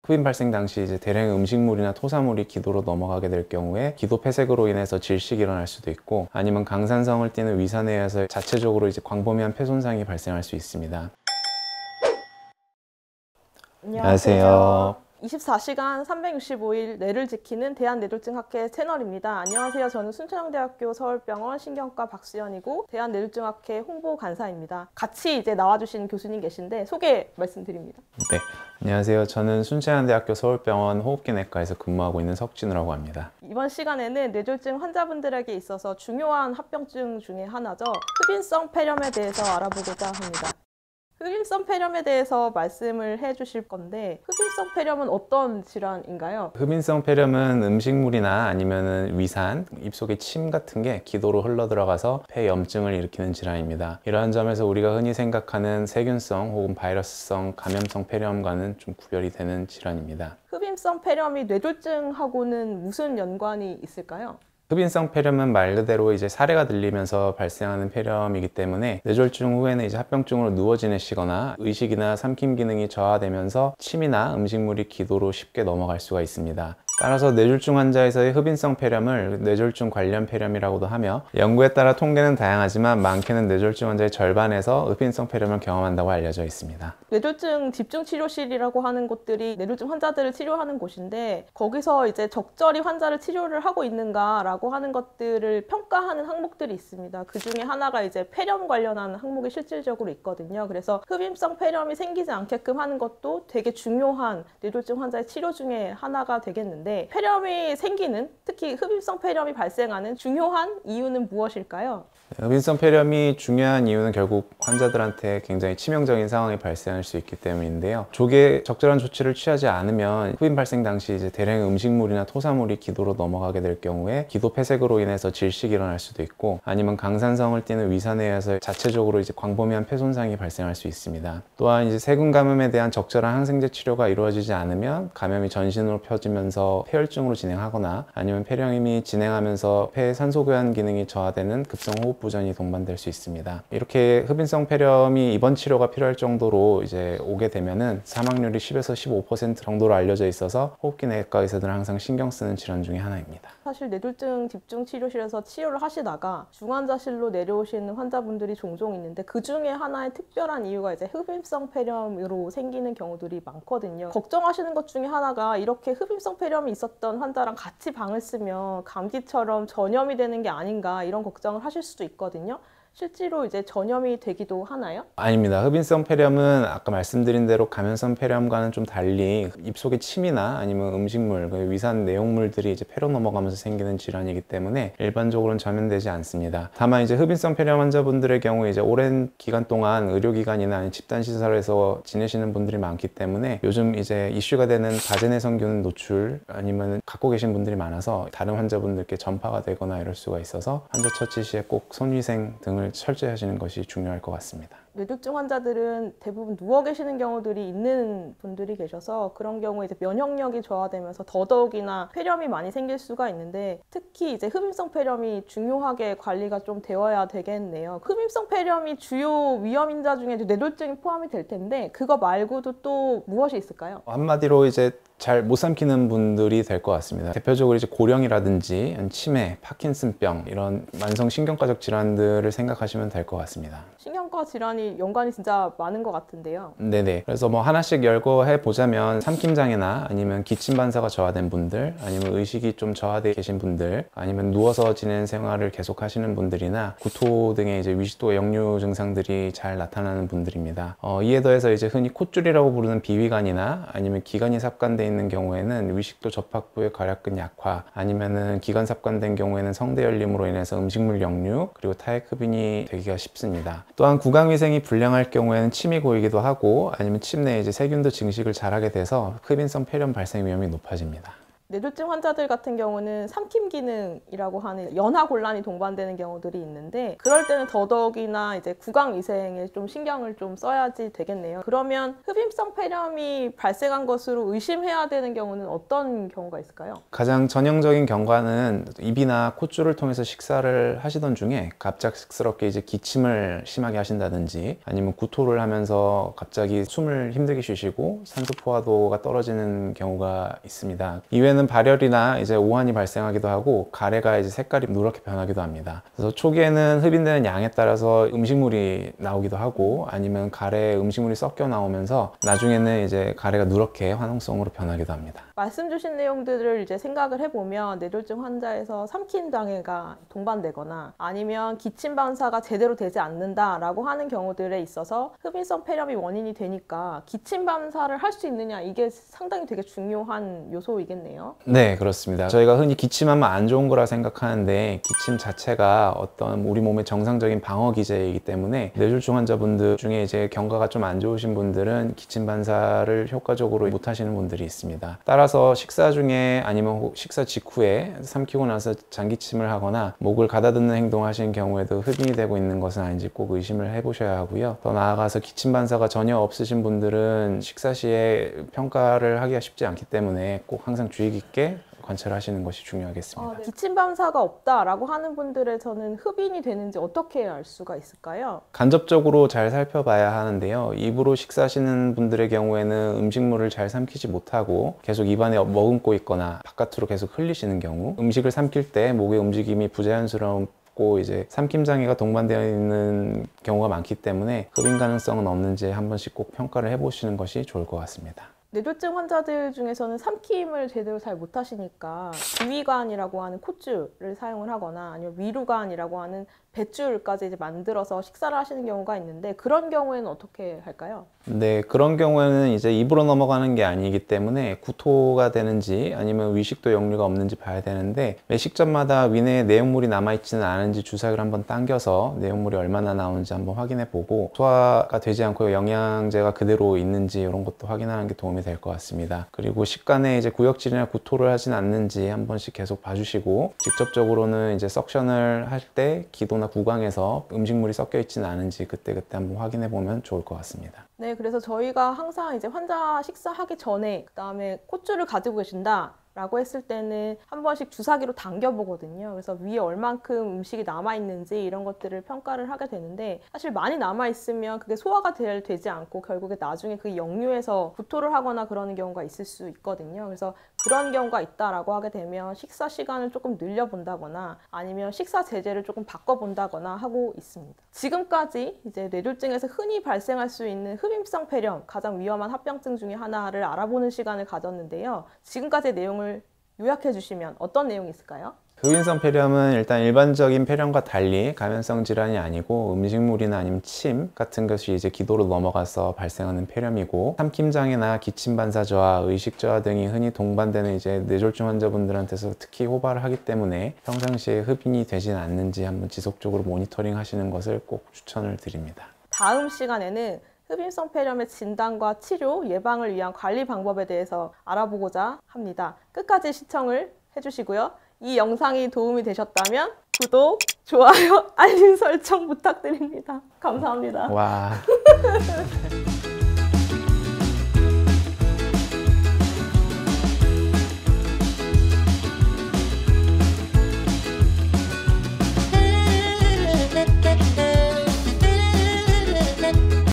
흡입 발생 당시 이제 대량의 음식물이나 토사물이 기도로 넘어가게 될 경우에 기도 폐색으로 인해서 질식이 일어날 수도 있고, 아니면 강산성을 띠는 위산에 의해서 자체적으로 이제 광범위한 폐 손상이 발생할 수 있습니다. 안녕하세요. 24시간 365일 뇌를 지키는 대한뇌졸중학회 채널입니다. 안녕하세요. 저는 순천향대학교 서울병원 신경과 박수연이고 대한뇌졸중학회 홍보 간사입니다. 같이 이제 나와주신 교수님 계신데 소개 말씀드립니다. 네, 안녕하세요. 저는 순천향대학교 서울병원 호흡기내과에서 근무하고 있는 석진우라고 합니다. 이번 시간에는 뇌졸중 환자분들에게 있어서 중요한 합병증 중에 하나죠. 흡인성 폐렴에 대해서 알아보고자 합니다. 흡인성 폐렴에 대해서 말씀을 해주실 건데, 흡인성 폐렴은 어떤 질환인가요? 흡인성 폐렴은 음식물이나 아니면은 위산, 입속의 침 같은 게 기도로 흘러 들어가서 폐염증을 일으키는 질환입니다. 이러한 점에서 우리가 흔히 생각하는 세균성 혹은 바이러스성 감염성 폐렴과는 좀 구별이 되는 질환입니다. 흡인성 폐렴이 뇌졸중하고는 무슨 연관이 있을까요? 흡인성 폐렴은 말 그대로 이제 사례가 들리면서 발생하는 폐렴이기 때문에 뇌졸중 후에는 이제 합병증으로 누워 지내시거나 의식이나 삼킴 기능이 저하되면서 침이나 음식물이 기도로 쉽게 넘어갈 수가 있습니다. 따라서 뇌졸중 환자에서의 흡인성 폐렴을 뇌졸중 관련 폐렴이라고도 하며, 연구에 따라 통계는 다양하지만 많게는 뇌졸중 환자의 절반에서 흡인성 폐렴을 경험한다고 알려져 있습니다. 뇌졸중 집중치료실이라고 하는 곳들이 뇌졸중 환자들을 치료하는 곳인데, 거기서 이제 적절히 환자를 치료를 하고 있는가라고 하는 것들을 평가하는 항목들이 있습니다. 그 중에 하나가 이제 폐렴 관련한 항목이 실질적으로 있거든요. 그래서 흡인성 폐렴이 생기지 않게끔 하는 것도 되게 중요한 뇌졸중 환자의 치료 중에 하나가 되겠는데, 폐렴이 생기는, 특히 흡입성 폐렴이 발생하는 중요한 이유는 무엇일까요? 흡인성 폐렴이 중요한 이유는 결국 환자들한테 굉장히 치명적인 상황이 발생할 수 있기 때문인데요. 조기에 적절한 조치를 취하지 않으면 흡입 발생 당시 이제 대량의 음식물이나 토사물이 기도로 넘어가게 될 경우에 기도 폐색으로 인해서 질식이 일어날 수도 있고, 아니면 강산성을 띠는 위산에 의해서 자체적으로 이제 광범위한 폐 손상이 발생할 수 있습니다. 또한 이제 세균 감염에 대한 적절한 항생제 치료가 이루어지지 않으면 감염이 전신으로 펴지면서 폐혈증으로 진행하거나, 아니면 폐렴이 진행하면서 폐 산소 교환 기능이 저하되는 급성 호흡 부전이 동반될 수 있습니다. 이렇게 흡인성 폐렴이 입원 치료가 필요할 정도로 이제 오게 되면은 사망률이 10에서 15% 정도로 알려져 있어서 호흡기내과 의사들은 항상 신경 쓰는 질환 중에 하나입니다. 사실 뇌졸중 집중치료실에서 치료를 하시다가 중환자실로 내려오시는 환자분들이 종종 있는데, 그 중에 하나의 특별한 이유가 이제 흡입성 폐렴으로 생기는 경우들이 많거든요. 걱정하시는 것 중에 하나가 이렇게 흡입성 폐렴이 있었던 환자랑 같이 방을 쓰면 감기처럼 전염이 되는 게 아닌가, 이런 걱정을 하실 수도 있거든요. 실제로 이제 전염이 되기도 하나요? 아닙니다. 흡인성 폐렴은 아까 말씀드린 대로 감염성 폐렴과는 좀 달리 입속의 침이나 아니면 음식물, 위산 내용물들이 이제 폐로 넘어가면서 생기는 질환이기 때문에 일반적으로는 전염되지 않습니다. 다만 이제 흡인성 폐렴 환자분들의 경우 이제 오랜 기간 동안 의료기관이나 집단시설에서 지내시는 분들이 많기 때문에 요즘 이제 이슈가 되는 가제내성균 노출, 아니면 갖고 계신 분들이 많아서 다른 환자분들께 전파가 되거나 이럴 수가 있어서 환자 처치 시에 꼭 손위생 등을 철저히 하시는 것이 중요할 것 같습니다. 뇌졸중 환자들은 대부분 누워 계시는 경우들이 있는 분들이 계셔서, 그런 경우에 이제 면역력이 저하되면서 더더욱이나 폐렴이 많이 생길 수가 있는데, 특히 이제 흡입성 폐렴이 중요하게 관리가 좀 되어야 되겠네요. 흡입성 폐렴이 주요 위험인자 중에 뇌졸중이 포함이 될 텐데, 그거 말고도 또 무엇이 있을까요? 한마디로 이제 잘 못 삼키는 분들이 될 것 같습니다. 대표적으로 이제 고령이라든지 치매, 파킨슨병, 이런 만성 신경과적 질환들을 생각하시면 될 것 같습니다. 신경과 질환이 연관이 진짜 많은 것 같은데요. 네네. 그래서 뭐 하나씩 열거해 보자면, 삼킴장애나 아니면 기침 반사가 저하된 분들, 아니면 의식이 좀 저하되어 계신 분들, 아니면 누워서 지내는 생활을 계속 하시는 분들이나 구토 등의 이제 위식도 역류 증상들이 잘 나타나는 분들입니다. 이에 더해서 이제 흔히 콧줄이라고 부르는 비위관이나 아니면 기관이 삽관되어 있는 경우에는 위식도 접합부의 괄약근 약화, 아니면은 기관 삽관된 경우에는 성대 열림으로 인해서 음식물 역류, 그리고 타액 흡인이 되기가 쉽습니다. 또한 구강위생이 불량할 경우에는 침이 고이기도 하고, 아니면 침 내에 이제 세균도 증식을 잘하게 돼서 흡인성 폐렴 발생 위험이 높아집니다. 뇌졸중 환자들 같은 경우는 삼킴 기능이라고 하는 연하곤란이 동반되는 경우들이 있는데 그럴 때는 더더욱이나 이제 구강 위생에 좀 신경을 좀 써야지 되겠네요. 그러면 흡입성 폐렴이 발생한 것으로 의심해야 되는 경우는 어떤 경우가 있을까요? 가장 전형적인 경과는 입이나 콧줄을 통해서 식사를 하시던 중에 갑작스럽게 이제 기침을 심하게 하신다든지 아니면 구토를 하면서 갑자기 숨을 힘들게 쉬시고 산소 포화도가 떨어지는 경우가 있습니다. 이외에는 발열이나 이제 오한이 발생하기도 하고 가래가 이제 색깔이 누렇게 변하기도 합니다. 그래서 초기에는 흡입되는 양에 따라서 음식물이 나오기도 하고 아니면 가래에 음식물이 섞여 나오면서 나중에는 이제 가래가 누렇게 화농성으로 변하기도 합니다. 말씀 주신 내용들을 이제 생각을 해보면 뇌졸중 환자에서 삼킴 장애가 동반되거나 아니면 기침 반사가 제대로 되지 않는다라고 하는 경우들에 있어서 흡입성 폐렴이 원인이 되니까 기침 반사를 할 수 있느냐 이게 상당히 되게 중요한 요소이겠네요. 네, 그렇습니다. 저희가 흔히 기침하면 안 좋은 거라 생각하는데 기침 자체가 어떤 우리 몸의 정상적인 방어 기제이기 때문에 뇌졸중 환자분들 중에 이제 경과가 좀 안 좋으신 분들은 기침 반사를 효과적으로 못 하시는 분들이 있습니다. 따라서 식사 중에 아니면 식사 직후에 삼키고 나서 장기침을 하거나 목을 가다듬는 행동을 하시는 경우에도 흡인이 되고 있는 것은 아닌지 꼭 의심을 해보셔야 하고요. 더 나아가서 기침 반사가 전혀 없으신 분들은 식사 시에 평가를 하기가 쉽지 않기 때문에 꼭 항상 주의 깊게 관찰하시는 것이 중요하겠습니다. 네. 기침 반사가 없다라고 하는 분들에서는 흡인이 되는지 어떻게 알 수가 있을까요? 간접적으로 잘 살펴봐야 하는데요. 입으로 식사하시는 분들의 경우에는 음식물을 잘 삼키지 못하고 계속 입안에 머금고 있거나 바깥으로 계속 흘리시는 경우, 음식을 삼킬 때 목의 움직임이 부자연스러운 이제 삼킴 장애가 동반되어 있는 경우가 많기 때문에 흡인 가능성은 없는지 한 번씩 꼭 평가를 해보시는 것이 좋을 것 같습니다. 뇌졸중 환자들 중에서는 삼킴을 제대로 잘 못하시니까 지위관이라고 하는 콧줄을 사용을 하거나 아니면 위루관이라고 하는 뱃줄까지 이제 만들어서 식사를 하시는 경우가 있는데 그런 경우에는 어떻게 할까요? 네, 그런 경우에는 이제 입으로 넘어가는 게 아니기 때문에 구토가 되는지 아니면 위식도 역류가 없는지 봐야 되는데 매 식전마다 위내에 내용물이 남아있지는 않은지 주사기를 한번 당겨서 내용물이 얼마나 나오는지 한번 확인해 보고 소화가 되지 않고 영양제가 그대로 있는지 이런 것도 확인하는 게 도움이 될 것 같습니다. 그리고 식간에 이제 구역질이나 구토를 하진 않는지 한 번씩 계속 봐주시고 직접적으로는 이제 석션을 할 때 기도나 구강에서 음식물이 섞여 있지는 않은지 그때그때 한번 확인해 보면 좋을 것 같습니다. 네, 그래서 저희가 항상 이제 환자 식사하기 전에 그다음에 콧줄을 가지고 계신다 라고 했을 때는 한 번씩 주사기로 당겨보거든요. 그래서 위에 얼만큼 음식이 남아있는지 이런 것들을 평가를 하게 되는데 사실 많이 남아있으면 그게 소화가 되지 않고 결국에 나중에 그게 역류해서 구토를 하거나 그러는 경우가 있을 수 있거든요. 그래서 그런 경우가 있다라고 하게 되면 식사 시간을 조금 늘려본다거나 아니면 식사 제재를 조금 바꿔본다거나 하고 있습니다. 지금까지 이제 뇌졸중에서 흔히 발생할 수 있는 흡입성 폐렴, 가장 위험한 합병증 중에 하나를 알아보는 시간을 가졌는데요. 지금까지의 내용을 요약해 주시면 어떤 내용이 있을까요? 흡인성 폐렴은 일단 일반적인 폐렴과 달리 감염성 질환이 아니고 음식물이나 아니면 침 같은 것이 이제 기도로 넘어가서 발생하는 폐렴이고 삼킴 장애나 기침 반사 저하, 의식 저하 등이 흔히 동반되는 이제 뇌졸중 환자분들한테서 특히 호발을 하기 때문에 평상시에 흡인이 되진 않는지 한번 지속적으로 모니터링 하시는 것을 꼭 추천을 드립니다. 다음 시간에는 흡입성 폐렴의 진단과 치료, 예방을 위한 관리 방법에 대해서 알아보고자 합니다. 끝까지 시청을 해주시고요. 이 영상이 도움이 되셨다면 구독, 좋아요, 알림 설정 부탁드립니다. 감사합니다. 와.